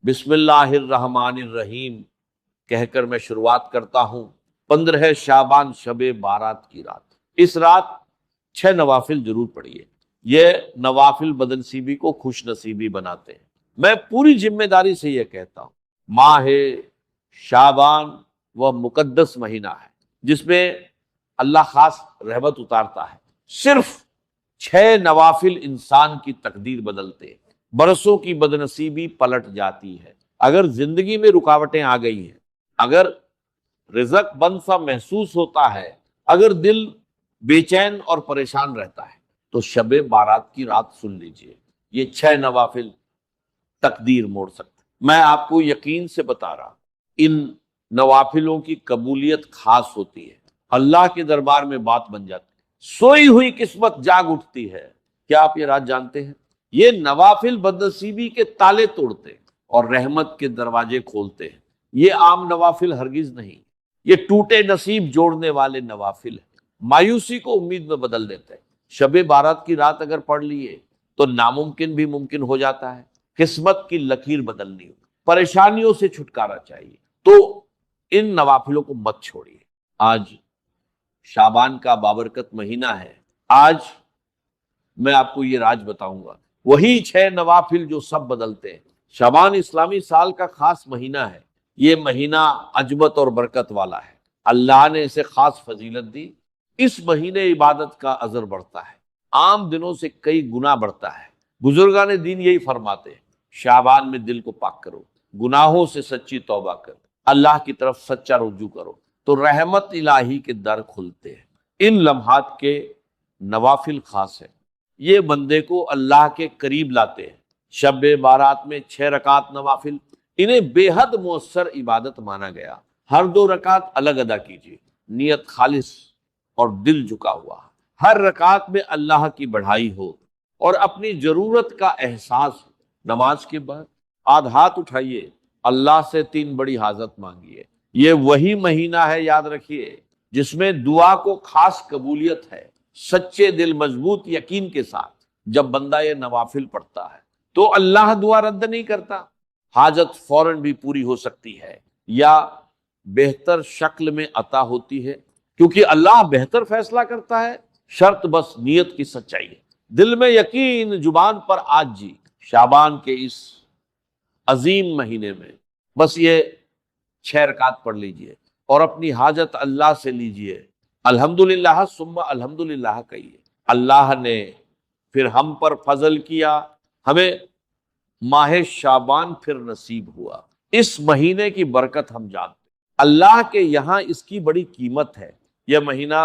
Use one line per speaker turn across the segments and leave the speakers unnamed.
بسم اللہ الرحمن الرحیم کہہ کر میں شروعات کرتا ہوں 15 شعبان شب بارات کی رات۔ اس رات 6 نوافل ضرور پڑھیے۔ یہ نوافل بدنصیبی کو خوش نصیبی بناتے ہیں۔ میں پوری ذمہ داری سے یہ کہتا ہوں، ماہ شعبان وہ مقدس مہینہ ہے جس میں اللہ خاص رحمت اتارتا ہے۔ صرف 6 نوافل انسان کی تقدیر بدلتے ہیں، برسوں کی بدنصیبی پلٹ جاتی ہے۔ اگر زندگی میں رکاوٹیں آ گئی ہیں، اگر رزق بند سا محسوس ہوتا ہے، اگر دل بے چین اور پریشان رہتا ہے، تو شب بارات کی رات سن لیجئے۔ یہ 6 نوافل تقدیر موڑ سکتے۔ میں آپ کو یقین سے بتا رہا، ان نوافلوں کی قبولیت خاص ہوتی ہے، اللہ کے دربار میں بات بن جاتی ہے، سوئی ہوئی قسمت جاگ اٹھتی ہے۔ کیا آپ یہ رات جانتے ہیں؟ یہ نوافل بدنصیبی کے تالے توڑتے ہیں اور رحمت کے دروازے کھولتے ہیں۔ یہ عام نوافل ہرگز نہیں، یہ ٹوٹے نصیب جوڑنے والے نوافل ہیں، مایوسی کو امید میں بدل دیتے ہیں۔ شب بارات کی رات اگر پڑھ لیے تو ناممکن بھی ممکن ہو جاتا ہے۔ قسمت کی لکیر بدلنی ہو، پریشانیوں سے چھٹکارا چاہیے تو ان نوافلوں کو مت چھوڑیے۔ آج شعبان کا بابرکت مہینہ ہے۔ آج میں آپ کو یہ راز بتاؤں گا، وہی 6 نوافل جو سب بدلتے ہیں۔ شعبان اسلامی سال کا خاص مہینہ ہے۔ یہ مہینہ عجبت اور برکت والا ہے، اللہ نے اسے خاص فضیلت دی۔ اس مہینے عبادت کا اثر بڑھتا ہے، عام دنوں سے کئی گنا بڑھتا ہے۔ بزرگان دین یہی فرماتے ہیں، شعبان میں دل کو پاک کرو، گناہوں سے سچی توبہ کرو، اللہ کی طرف سچا رجوع کرو تو رحمت الہی کے در کھلتے ہیں۔ ان لمحات کے نوافل خاص ہیں، یہ بندے کو اللہ کے قریب لاتے ہیں۔ شب بارات میں 6 رکعت نوافل، انہیں بے حد مؤثر عبادت مانا گیا۔ ہر 2 رکعت الگ ادا کیجیے، نیت خالص اور دل جھکا ہوا۔ ہر رکعت میں اللہ کی بڑھائی ہو اور اپنی ضرورت کا احساس ہو۔ نماز کے بعد آدھ ہاتھ اٹھائیے، اللہ سے 3 بڑی حاجت مانگیے۔ یہ وہی مہینہ ہے، یاد رکھیے، جس میں دعا کو خاص قبولیت ہے۔ سچے دل مضبوط یقین کے ساتھ جب بندہ یہ نوافل پڑھتا ہے تو اللہ دعا رد نہیں کرتا۔ حاجت فوراً بھی پوری ہو سکتی ہے یا بہتر شکل میں عطا ہوتی ہے، کیونکہ اللہ بہتر فیصلہ کرتا ہے۔ شرط بس نیت کی سچائی ہے، دل میں یقین، زبان پر عاجزی۔ شعبان کے اس عظیم مہینے میں بس یہ 6 رکعت پڑھ لیجئے اور اپنی حاجت اللہ سے لیجئے۔ الحمدللہ ثم الحمدللہ کہیے۔ اللہ نے پھر ہم پر فضل کیا، ہمیں ماہ شعبان پھر نصیب ہوا۔ اس مہینے کی برکت ہم جانتے ہیں، اللہ کے یہاں اس کی بڑی قیمت ہے۔ یہ مہینہ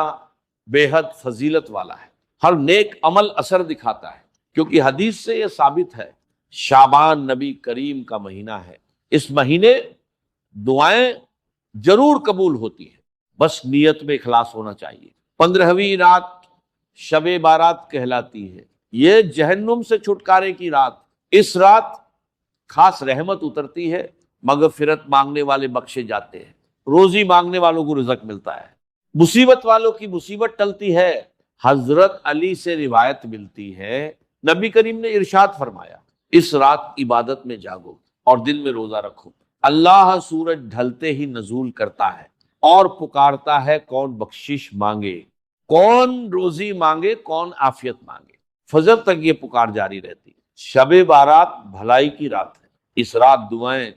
بے حد فضیلت والا ہے، ہر نیک عمل اثر دکھاتا ہے، کیونکہ حدیث سے یہ ثابت ہے، شعبان نبی کریم کا مہینہ ہے۔ اس مہینے دعائیں ضرور قبول ہوتی ہیں، بس نیت میں اخلاص ہونا چاہیے۔ 15ویں رات شب بارات کہلاتی ہے، یہ جہنم سے چھٹکارے کی رات۔ اس رات خاص رحمت اترتی ہے، مغفرت مانگنے والے بخشے جاتے ہیں، روزی مانگنے والوں کو رزق ملتا ہے، مصیبت والوں کی مصیبت ٹلتی ہے۔ حضرت علی سے روایت ملتی ہے، نبی کریم نے ارشاد فرمایا، اس رات عبادت میں جاگو اور دن میں روزہ رکھو۔ اللہ سورج ڈھلتے ہی نزول کرتا ہے اور پکارتا ہے، کون بخشش مانگے، کون روزی مانگے، کون عافیت مانگے۔ فجر تک یہ پکار جاری رہتی ہے۔ شب بارات بھلائی کی رات ہے، اس رات دعائیں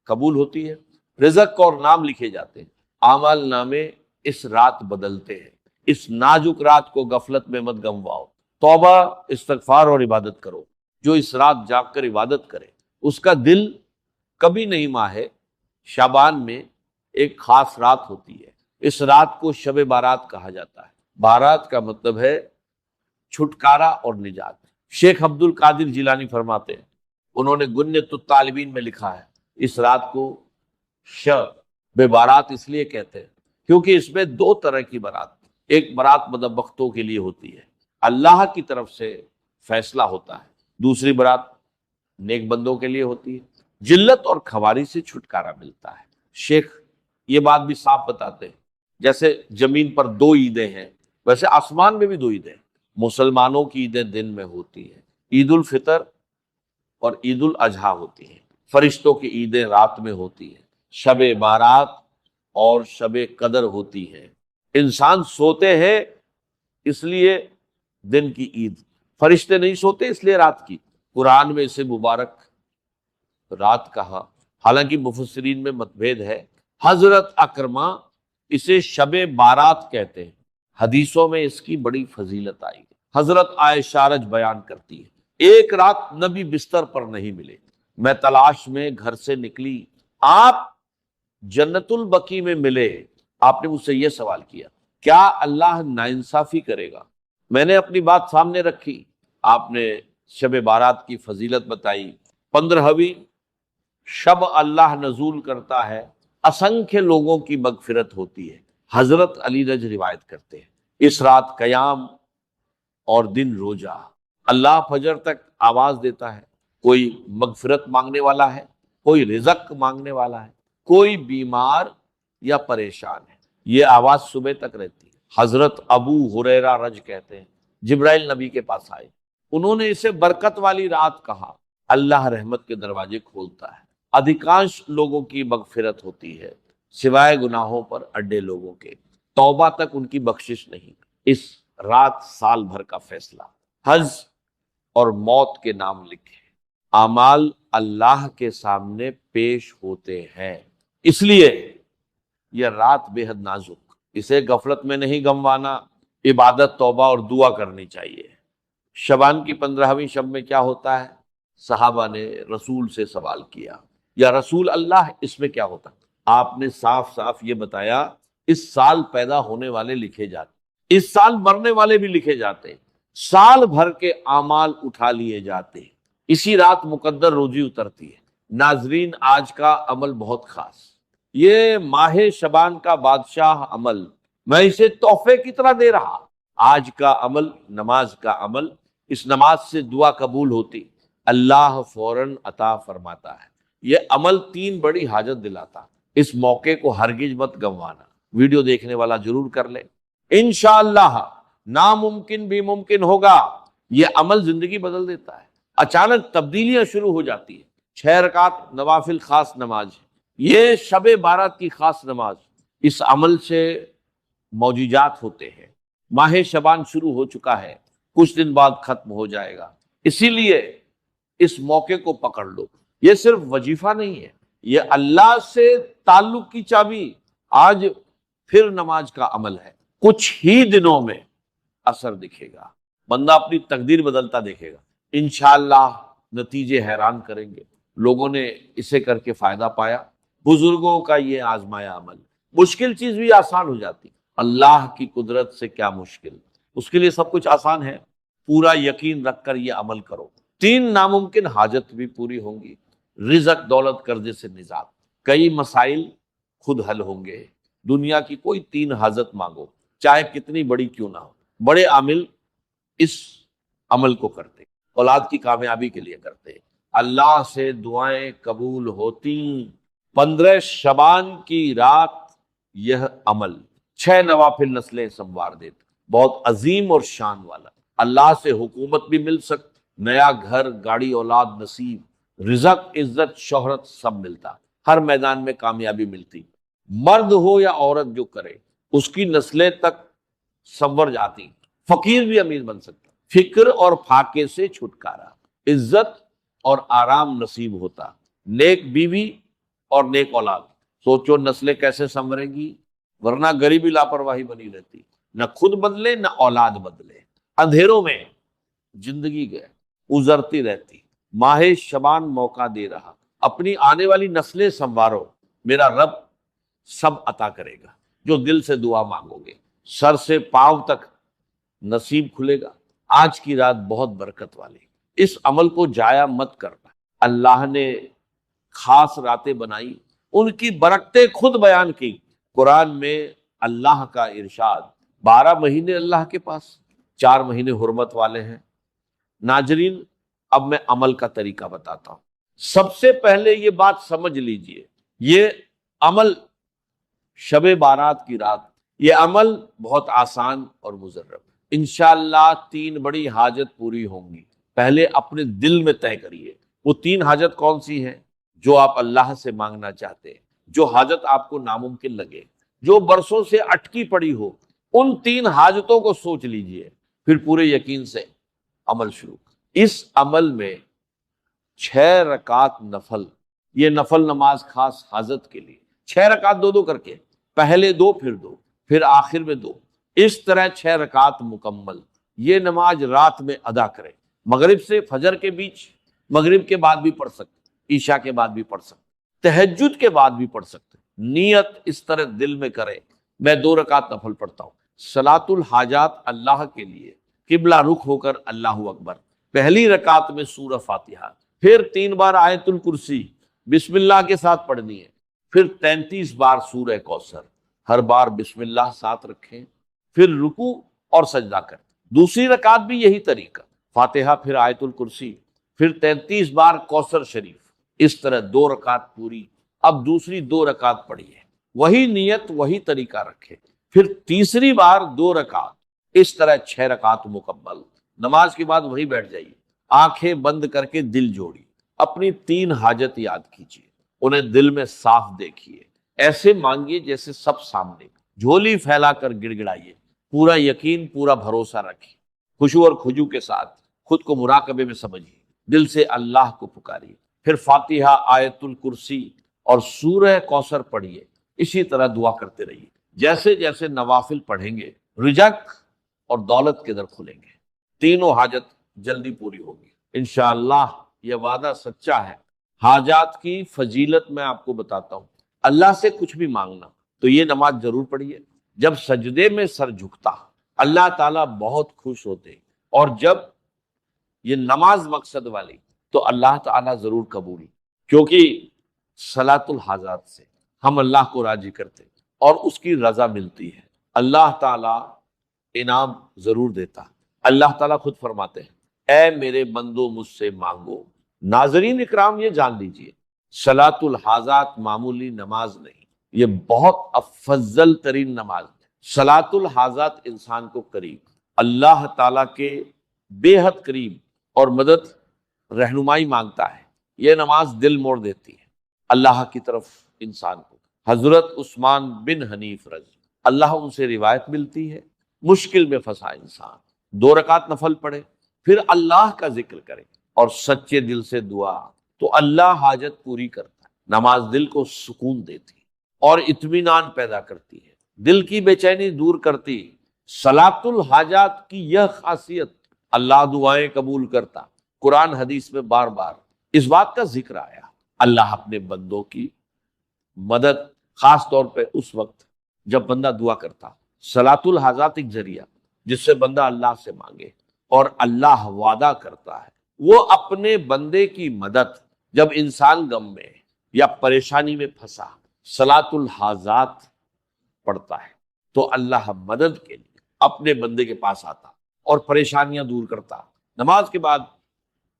قبول ہوتی ہے، رزق اور نام لکھے جاتے ہیں، اعمال نامے اس رات بدلتے ہیں۔ اس نازک رات کو غفلت میں مت گنواؤ، توبہ، استغفار اور عبادت کرو۔ جو اس رات جاگ کر عبادت کرے اس کا دل کبھی نہیں ماہے۔ شعبان میں ایک خاص رات ہوتی ہے، اس رات کو شب بارات کہا جاتا ہے۔ بارات کا مطلب ہے چھٹکارا اور نجات۔ شیخ عبد القادر جیلانی فرماتے ہیں، انہوں نے گنیت الطالبین میں لکھا ہے، اس رات کو شب بارات اس لیے کہتے ہیں کیونکہ اس میں 2 طرح کی برات، ایک برات بدبختوں کے لیے ہوتی ہے، اللہ کی طرف سے فیصلہ ہوتا ہے، دوسری برات نیک بندوں کے لیے ہوتی ہے، جلت اور خواری سے چھٹکارا ملتا ہے۔ شیخ یہ بات بھی صاف بتاتے ہیں، جیسے زمین پر 2 عیدیں ہیں، ویسے آسمان میں بھی 2 عیدیں ہیں۔ مسلمانوں کی عیدیں دن میں ہوتی ہیں، عید الفطر اور عید الاضحیٰ ہوتی ہیں۔ فرشتوں کی عیدیں رات میں ہوتی ہیں، شب بارات اور شب قدر ہوتی ہے۔ انسان سوتے ہیں اس لیے دن کی عید، فرشتے نہیں سوتے اس لیے رات کی۔ قرآن میں اسے مبارک رات کہا، حالانکہ مفسرین میں متبھید ہے۔ حضرت اکرمہ اسے شب بارات کہتے ہیں، حدیثوں میں اس کی بڑی فضیلت آئی ہے۔ حضرت عائشہ رض بیان کرتی ہے، ایک رات نبی بستر پر نہیں ملے، میں تلاش میں گھر سے نکلی، آپ جنت البقیع میں ملے۔ آپ نے مجھ سے یہ سوال کیا، کیا اللہ ناانصافی کرے گا؟ میں نے اپنی بات سامنے رکھی، آپ نے شب بارات کی فضیلت بتائی۔ 15ویں شب اللہ نزول کرتا ہے، اسنکھے لوگوں کی مغفرت ہوتی ہے۔ حضرت علی رض روایت کرتے ہیں، اس رات قیام اور دن روزہ، اللہ فجر تک آواز دیتا ہے، کوئی مغفرت مانگنے والا ہے، کوئی رزق مانگنے والا ہے، کوئی بیمار یا پریشان ہے، یہ آواز صبح تک رہتی ہے۔ حضرت ابو ہریرہ رض کہتے ہیں، جبرائیل نبی کے پاس آئے، انہوں نے اسے برکت والی رات کہا، اللہ رحمت کے دروازے کھولتا ہے، ادھکانش لوگوں کی مغفرت ہوتی ہے سوائے گناہوں پر اڈے لوگوں کے، توبہ تک ان کی بخشش نہیں۔ اس رات سال بھر کا فیصلہ، حج اور موت کے نام لکھے، اعمال اللہ کے سامنے پیش ہوتے ہیں، اس لیے یہ رات بے حد نازک، اسے غفلت میں نہیں گنوانا، عبادت، توبہ اور دعا کرنی چاہیے۔ شبان کی 15ویں شب میں کیا ہوتا ہے؟ صحابہ نے رسول سے سوال کیا، یا رسول اللہ اس میں کیا ہوتا؟ آپ نے صاف صاف یہ بتایا، اس سال پیدا ہونے والے لکھے جاتے، اس سال مرنے والے بھی لکھے جاتے، سال بھر کے اعمال اٹھا لیے جاتے، اسی رات مقدر روزی اترتی ہے۔ ناظرین، آج کا عمل بہت خاص، یہ ماہ شبان کا بادشاہ عمل میں اسے تحفے کی طرح دے رہا۔ آج کا عمل نماز کا عمل، اس نماز سے دعا قبول ہوتی، اللہ فوراً عطا فرماتا ہے۔ یہ عمل 3 بڑی حاجت دلاتا، اس موقع کو ہرگز مت گنوانا۔ ویڈیو دیکھنے والا ضرور کر لے، انشاءاللہ ناممکن بھی ممکن ہوگا۔ یہ عمل زندگی بدل دیتا ہے، اچانک تبدیلیاں شروع ہو جاتی ہیں۔ 6 رکعت نوافل خاص نماز ہے، یہ شب بارات کی خاص نماز، اس عمل سے معجزات ہوتے ہیں۔ ماہ شبان شروع ہو چکا ہے، کچھ دن بعد ختم ہو جائے گا، اسی لیے اس موقع کو پکڑ لو۔ یہ صرف وظیفہ نہیں ہے، یہ اللہ سے تعلق کی چابی۔ آج پھر نماز کا عمل ہے، کچھ ہی دنوں میں اثر دکھے گا، بندہ اپنی تقدیر بدلتا دیکھے گا، انشاءاللہ نتیجے حیران کریں گے۔ لوگوں نے اسے کر کے فائدہ پایا، بزرگوں کا یہ آزمایا عمل، مشکل چیز بھی آسان ہو جاتی۔ اللہ کی قدرت سے کیا مشکل، اس کے لیے سب کچھ آسان ہے۔ پورا یقین رکھ کر یہ عمل کرو، 3 ناممکن حاجت بھی پوری ہوں گی، رزق، دولت، قرضے سے نجات، کئی مسائل خود حل ہوں گے۔ دنیا کی کوئی 3 حاجت مانگو، چاہے کتنی بڑی کیوں نہ ہو۔ بڑے عامل اس عمل کو کرتے، اولاد کی کامیابی کے لیے کرتے، اللہ سے دعائیں قبول ہوتی۔ 15 شبان کی رات یہ عمل 6 نوافل نسلیں سنوار دیتا، بہت عظیم اور شان والا۔ اللہ سے حکومت بھی مل سکتی، نیا گھر، گاڑی، اولاد نصیب، رزق، عزت، شہرت سب ملتا، ہر میدان میں کامیابی ملتی۔ مرد ہو یا عورت جو کرے، اس کی نسلیں تک سنور جاتی، فقیر بھی امیر بن سکتا، فکر اور فاقے سے چھٹکارا، عزت اور آرام نصیب ہوتا، نیک بیوی اور نیک اولاد۔ سوچو نسلیں کیسے سنوریں گی، ورنہ غریبی لاپرواہی بنی رہتی، نہ خود بدلے نہ اولاد بدلے، اندھیروں میں زندگی گئے گزرتی رہتی۔ ماہ شبان موقع دے رہا، اپنی آنے والی نسلیں سنوارو، میرا رب سب عطا کرے گا جو دل سے دعا مانگو گے، سر سے پاؤں تک نصیب کھلے گا۔ آج کی رات بہت برکت والی، اس عمل کو ضائع مت کرنا۔ اللہ نے خاص راتیں بنائی، ان کی برکتیں خود بیان کی۔ قرآن میں اللہ کا ارشاد، 12 مہینے اللہ کے پاس، 4 مہینے حرمت والے ہیں۔ ناظرین، اب میں عمل کا طریقہ بتاتا ہوں۔ سب سے پہلے یہ بات سمجھ لیجئے، یہ عمل شب بارات کی رات، یہ عمل بہت آسان اور مجرب، انشاءاللہ 3 بڑی حاجت پوری ہوں گی۔ پہلے اپنے دل میں طے کریے وہ 3 حاجت کون سی ہیں۔ جو آپ اللہ سے مانگنا چاہتے ہیں، جو حاجت آپ کو ناممکن لگے، جو برسوں سے اٹکی پڑی ہو، ان 3 حاجتوں کو سوچ لیجئے، پھر پورے یقین سے عمل شروع۔ اس عمل میں 6 رکعت نفل، یہ نفل نماز خاص حاجت کے لیے، 6 رکعت 2 کر کے، پہلے 2 پھر 2 پھر آخر میں 2، اس طرح 6 رکعت مکمل یہ نماز رات میں ادا کرے، مغرب سے فجر کے بیچ، مغرب کے بعد بھی پڑھ سکتے، عشاء کے بعد بھی پڑھ سکتے، تہجد کے بعد بھی پڑھ سکتے۔ نیت اس طرح دل میں کرے، میں 2 رکعت نفل پڑھتا ہوں، صلاۃ الحاجات اللہ کے لیے، قبلہ رخ ہو کر اللہ اکبر، پہلی رکعت میں سورہ فاتحہ، پھر 3 بار آیت الکرسی بسم اللہ کے ساتھ پڑھنی ہے، پھر 33 بار سورہ کوثر، ہر بار بسم اللہ ساتھ رکھیں، پھر رکوع اور سجدہ کریں۔ دوسری رکعت بھی یہی طریقہ، فاتحہ پھر آیت الکرسی پھر 33 بار کوثر شریف، اس طرح 2 رکعت پوری۔ اب دوسری 2 رکعت پڑھی ہے، وہی نیت وہی طریقہ رکھے، پھر تیسری بار 2 رکعت، اس طرح 6 رکعت مکمل۔ نماز کے بعد وہی بیٹھ جائیے، آنکھیں بند کر کے دل جوڑی، اپنی 3 حاجت یاد کیجیے، انہیں دل میں صاف دیکھیے، ایسے مانگیے جیسے سب سامنے، جھولی پھیلا کر گڑ گڑائیے، پورا یقین پورا بھروسہ رکھیے، خشوع اور خضوع کے ساتھ خود کو مراقبے میں سمجھیے، دل سے اللہ کو پکاریے، پھر فاتحہ، آیت الکرسی اور سورہ کوثر پڑھیے، اسی طرح دعا کرتے رہیے۔ جیسے جیسے نوافل پڑھیں گے، رزق اور دولت کے در کھلیں گے، تینوں حاجت جلدی پوری ہوگی انشاءاللہ، یہ وعدہ سچا ہے۔ حاجات کی فضیلت میں آپ کو بتاتا ہوں، اللہ سے کچھ بھی مانگنا تو یہ نماز ضرور پڑھیے۔ جب سجدے میں سر جھکتا اللہ تعالیٰ بہت خوش ہوتے، اور جب یہ نماز مقصد والی تو اللہ تعالیٰ ضرور قبول، کیونکہ صلاۃ الحاجات سے ہم اللہ کو راضی کرتے اور اس کی رضا ملتی ہے، اللہ تعالیٰ انعام ضرور دیتا۔ اللہ تعالیٰ خود فرماتے ہیں، اے میرے بندو مجھ سے مانگو۔ ناظرین اکرام یہ جان لیجئے، صلاۃ الحاجات معمولی نماز نہیں، یہ بہت افضل ترین نماز ہے۔ صلاۃ الحاجات انسان کو قریب، اللہ تعالیٰ کے بے حد قریب اور مدد رہنمائی مانگتا ہے۔ یہ نماز دل موڑ دیتی ہے اللہ کی طرف انسان کو۔ حضرت عثمان بن حنیف رضی اللہ ان سے روایت ملتی ہے، مشکل میں پھنسا انسان 2 رکعت نفل پڑھے، پھر اللہ کا ذکر کرے اور سچے دل سے دعا، تو اللہ حاجت پوری کرتا ہے۔ نماز دل کو سکون دیتی اور اطمینان پیدا کرتی ہے، دل کی بے چینی دور کرتی۔ صلاۃ الحاجات کی یہ خاصیت، اللہ دعائیں قبول کرتا۔ قرآن حدیث میں بار بار اس بات کا ذکر آیا، اللہ اپنے بندوں کی مدد خاص طور پہ اس وقت جب بندہ دعا کرتا۔ صلاۃ الحاجات ایک ذریعہ جس سے بندہ اللہ سے مانگے، اور اللہ وعدہ کرتا ہے وہ اپنے بندے کی مدد، جب انسان غم میں یا پریشانی میں پھنسا صلاۃ الحاجات پڑھتا ہے تو اللہ مدد کے لیے اپنے بندے کے پاس آتا اور پریشانیاں دور کرتا۔ نماز کے بعد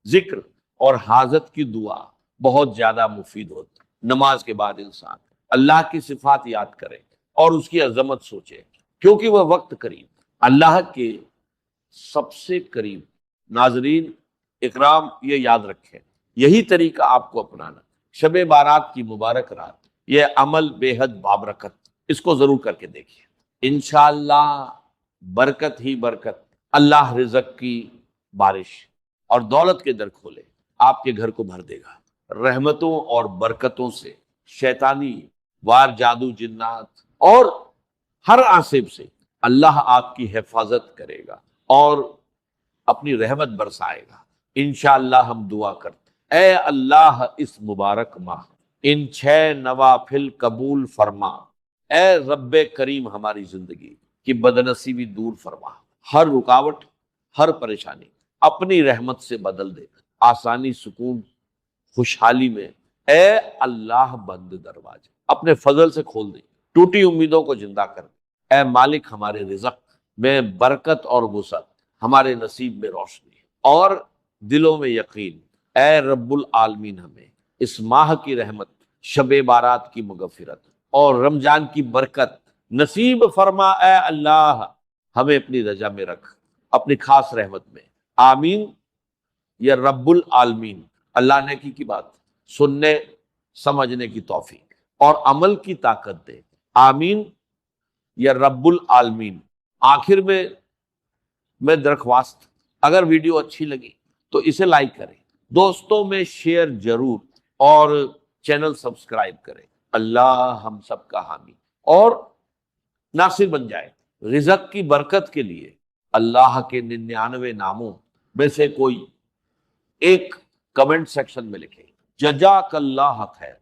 ذکر اور حاجت کی دعا بہت زیادہ مفید ہوتی۔ نماز کے بعد انسان اللہ کی صفات یاد کرے اور اس کی عظمت سوچے، کیونکہ وہ وقت قریب، اللہ کے سب سے قریب۔ ناظرین اکرام یہ یاد رکھیں، یہی طریقہ آپ کو اپنانا۔ شب بارات کی مبارک رات، یہ عمل بے حد بابرکت، اس کو ضرور کر کے دیکھیے، انشاءاللہ برکت ہی برکت، اللہ رزق کی بارش اور دولت کے در کھولے، آپ کے گھر کو بھر دے گا رحمتوں اور برکتوں سے، شیطانی وار جادو جنات اور ہر عاصب سے اللہ آپ کی حفاظت کرے گا اور اپنی رحمت برسائے گا انشاءاللہ۔ ہم دعا کرتے، اے اللہ اس مبارک ماہ ان 6 نوافل قبول فرما، اے رب کریم ہماری زندگی کی بدنصیبی دور فرما، ہر رکاوٹ ہر پریشانی اپنی رحمت سے بدل دے، آسانی سکون خوشحالی میں اے اللہ بند دروازے اپنے فضل سے کھول دے، ٹوٹی امیدوں کو زندہ کر دے، اے مالک ہمارے رزق میں برکت اور وسعت، ہمارے نصیب میں روشنی اور دلوں میں یقین، اے رب العالمین ہمیں اس ماہ کی رحمت، شب بارات کی مغفرت اور رمضان کی برکت نصیب فرما، اے اللہ ہمیں اپنی رضا میں رکھ، اپنی خاص رحمت میں، آمین یا رب العالمین۔ اللہ نے کی بات سننے سمجھنے کی توفیق اور عمل کی طاقت دے، آمین یا رب العالمین۔ آخر میں درخواست، اگر ویڈیو اچھی لگی تو اسے لائک کریں، دوستوں میں شیئر ضرور، اور چینل سبسکرائب کریں۔ اللہ ہم سب کا حامی اور ناصر بن جائے۔ رزق کی برکت کے لیے اللہ کے 99 ناموں میں سے کوئی ایک کمنٹ سیکشن میں لکھیں۔ جزاک اللہ خیر۔